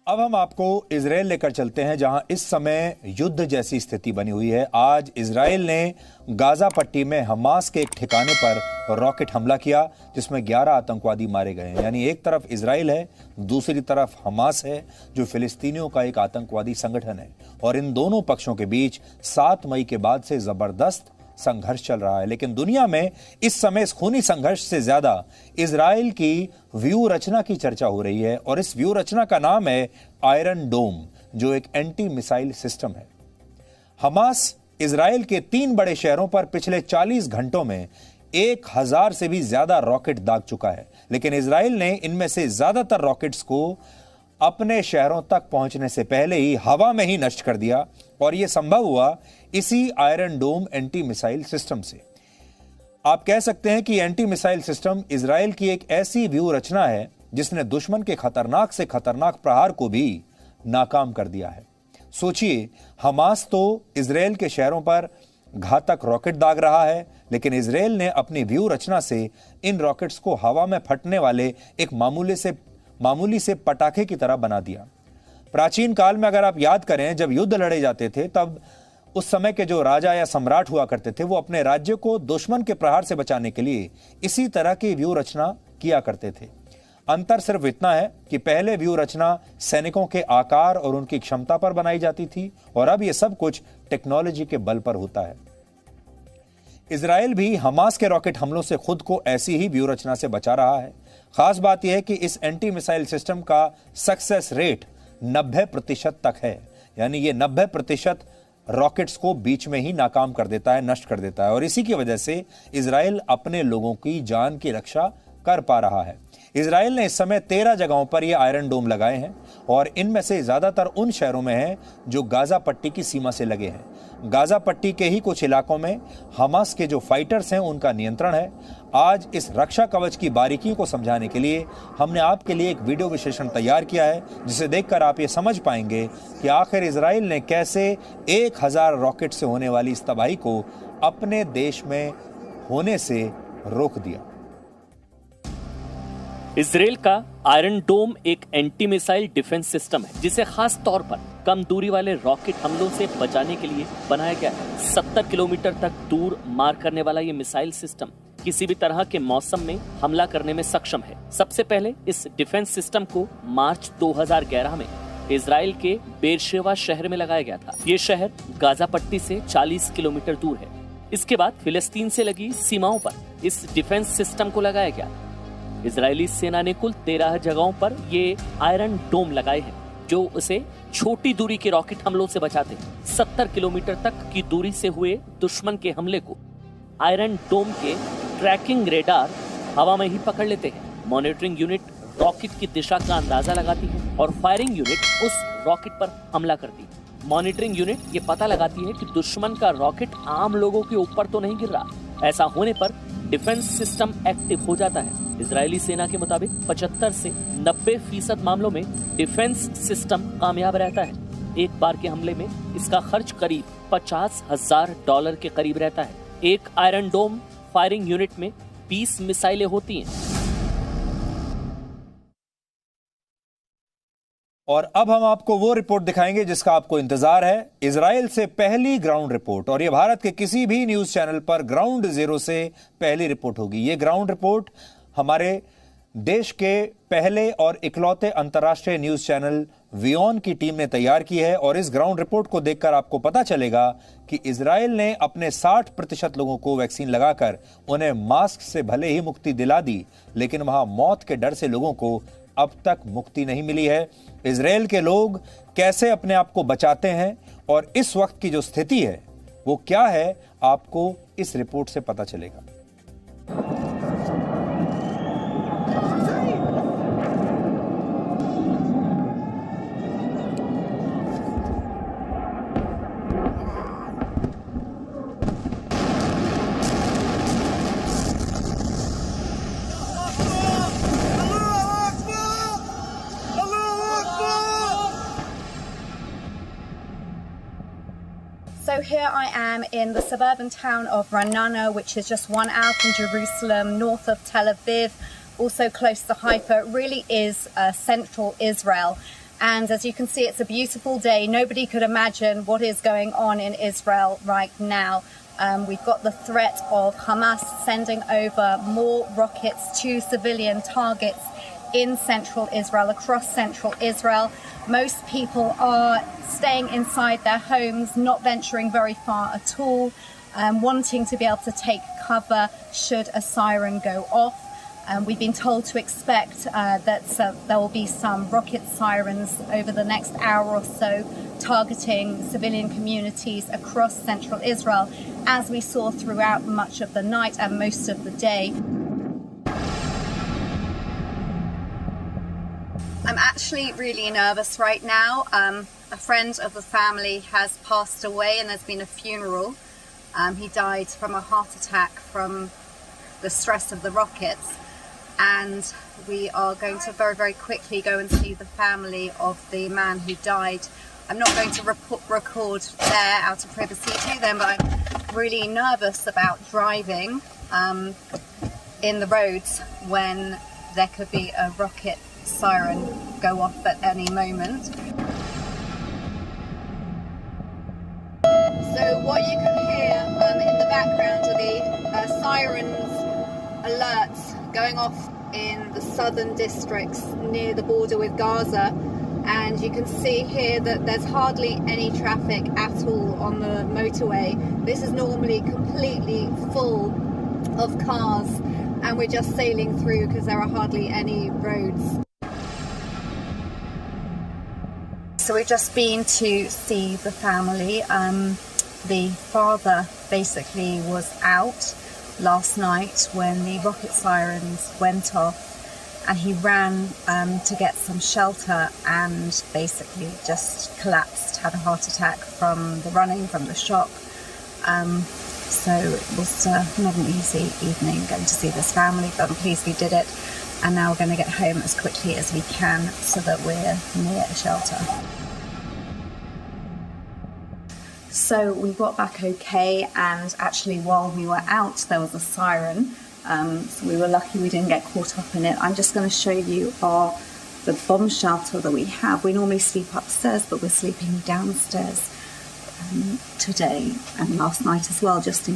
अब हम आपको इजराइल लेकर चलते हैं, जहां इस समय युद्ध जैसी स्थिति बनी हुई है। आज इजराइल ने गाजा पट्टी में हमास के एक ठिकाने पर रॉकेट हमला किया, जिसमें 11 आतंकवादी मारे गए हैं। यानी एक तरफ इजराइल है, दूसरी तरफ हमास है, जो फिलिस्तीनियों का एक आतंकवादी संगठन है। और इन दोनों पक्षों के बीच 7 मई के बाद से जबरदस्त संघर्ष चल रहा है। लेकिन दुनिया में इस समय इस खूनी संघर्ष से ज्यादा इजराइल की व्यू रचना की चर्चा हो रही है, और इस व्यू रचना का नाम है आयरन डोम, जो एक एंटी मिसाइल सिस्टम है। हमास इजराइल के 3 बड़े शहरों पर पिछले 40 घंटों में 1000 से भी ज्यादा रॉकेट दाग चुका है, लेकिन इजराइल ने इनमें से ज्यादातर रॉकेट्स को अपने शहरों तक पहुंचने से पहले ही हवा में ही नष्ट कर दिया। और यह संभव हुआ इसी आयरन डोम एंटी मिसाइल सिस्टम से। आप कह सकते हैं कि एंटी मिसाइल सिस्टम इजराइल की एक ऐसी व्यू रचना है जिसने दुश्मन के खतरनाक से खतरनाक प्रहार को भी नाकाम कर दिया है। सोचिए, हमास तो इजराइल के शहरों पर घातक रॉकेट दाग रहा है, लेकिन इजराइल ने अपनी व्यू रचना से इन रॉकेट्स को हवा में फटने वाले एक मामूली से पटाखे की तरह बना दिया। प्राचीन काल में अगर आप याद करें, जब युद्ध लड़े जाते थे, तब उस समय के जो राजा या सम्राट हुआ करते थे, वो अपने राज्य को दुश्मन के प्रहार से बचाने के लिए इसी तरह की व्यू रचना किया करते थे। अंतर सिर्फ इतना है कि पहले व्यू रचना सैनिकों के आकार और उनकी क्षमता पर बनाई जाती थी, और अब यह सब कुछ टेक्नोलॉजी के बल पर होता है। इजराइल भी हमास के रॉकेट हमलों से खुद को ऐसी ही व्यू रचना से बचा रहा है। खास बात यह है कि इस एंटी मिसाइल सिस्टम का सक्सेस रेट 90% तक है। यानी ये 90% रॉकेट्स को बीच में ही नाकाम कर देता है, नष्ट कर देता है, और इसी की वजह से इजराइल अपने लोगों की जान की रक्षा कर पा रहा है। इजराइल ने इस समय 13 जगहों पर ये आयरन डोम लगाए हैं, और इनमें से ज्यादातर उन शहरों में हैं जो गाजा पट्टी की सीमा से लगे हैं। गाजा पट्टी के ही कुछ इलाकों में हमास के जो फाइटर्स हैं, उनका नियंत्रण है। आज इस रक्षा कवच की बारीकियों को समझाने के लिए हमने आपके लिए एक वीडियो विश्लेषण तैयार किया है, जिसे देखकर आप ये समझ पाएंगे कि आखिर इजराइल ने कैसे 1000 रॉकेट से होने वाली इस तबाही को अपने देश में होने से रोक दिया। इजराइल का आयरन डोम एक एंटी मिसाइल डिफेंस सिस्टम है, जिसे खास तौर पर कम दूरी वाले रॉकेट हमलों से बचाने के लिए बनाया गया है। 70 किलोमीटर तक दूर मार करने वाला ये मिसाइल सिस्टम किसी भी तरह के मौसम में हमला करने में सक्षम है। सबसे पहले इस डिफेंस सिस्टम को मार्च 2011 में इजराइल के बेरशेवा शहर में लगाया गया था। ये शहर गाजा पट्टी से 40 किलोमीटर दूर है। इसके बाद फिलिस्तीन से लगी सीमाओं पर इस डिफेंस सिस्टम को लगाया गया। इजरायली सेना ने कुल 13 जगहों पर ये आयरन डोम लगाए हैं, जो उसे छोटी दूरी के रॉकेट हमलों से बचाते हैं। 70 किलोमीटर तक की दूरी से हुए दुश्मन के हमले को आयरन डोम के ट्रैकिंग रेडार हवा में ही पकड़ लेते हैं। मॉनिटरिंग यूनिट रॉकेट की दिशा का अंदाजा लगाती है, और फायरिंग यूनिट उस रॉकेट पर हमला करती है। मॉनिटरिंग यूनिट ये पता लगाती है कि दुश्मन का रॉकेट आम लोगों के ऊपर तो नहीं गिर रहा। ऐसा होने पर डिफेंस सिस्टम एक्टिव हो जाता है। इजरायली सेना के मुताबिक 75 से 90% मामलों में डिफेंस सिस्टम कामयाब रहता है। एक बार के हमले में इसका खर्च करीब $50,000 के करीब रहता है। एक आयरन डोम फायरिंग यूनिट में 20 मिसाइलें होती हैं। और अब हम आपको वो रिपोर्ट दिखाएंगे जिसका आपको इंतजार है, इजराइल से पहली ग्राउंड रिपोर्ट। और ये भारत के किसी भी न्यूज चैनल पर ग्राउंड जीरो से पहली रिपोर्ट होगी। ये ग्राउंड रिपोर्ट हमारे देश के पहले और इकलौते अंतर्राष्ट्रीय न्यूज चैनल वियोन की टीम ने तैयार की है। और इस ग्राउंड रिपोर्ट को देखकर आपको पता चलेगा कि इजराइल ने अपने 60% लोगों को वैक्सीन लगाकर उन्हें मास्क से भले ही मुक्ति दिला दी, लेकिन वहां मौत के डर से लोगों को अब तक मुक्ति नहीं मिली है। इजराइल के लोग कैसे अपने आप को बचाते हैं और इस वक्त की जो स्थिति है वो क्या है, आपको इस रिपोर्ट से पता चलेगा। So here I am in the suburban town of Ra'anana, which is just 1 hour from Jerusalem, north of Tel Aviv, also close to Haifa. It really is central Israel. And as you can see, it's a beautiful day. Nobody could imagine what is going on in Israel right now. We've got the threat of Hamas sending over more rockets to civilian targets in central Israel, across central Israel. Most people are staying inside their homes, not venturing very far at all, wanting to be able to take cover should a siren go off. We've been told to expect that there will be some rocket sirens over the next hour or so, targeting civilian communities across central Israel, as we saw throughout much of the night and most of the day. I'm actually really nervous right now. A friend of the family has passed away and there's been a funeral. He died from a heart attack from the stress of the rockets. And we are going to very, very quickly go and see the family of the man who died. I'm not going to record there out of privacy to them, but I'm really nervous about driving in the roads when there could be a rocket siren go off at any moment. So what you can hear in the background are the sirens, alerts going off in the southern districts near the border with Gaza, and you can see here that there's hardly any traffic at all on the motorway. This is normally completely full of cars, and we're just sailing through because there are hardly any roads. So we've just been to see the family. The father basically was out last night when the rocket sirens went off, and he ran to get some shelter and basically just collapsed, had a heart attack from the running, from the shock. So it was not an easy evening going to see this family, but I'm pleased we did it, and now we're going to get home as quickly as we can so that we're near a shelter. So we got back okay, and actually while we were out there was a siren, so we were lucky we didn't get caught up in it. I'm just going to show you the bomb shelter that we have. We normally sleep upstairs, but we're sleeping downstairs today and last night as well, just in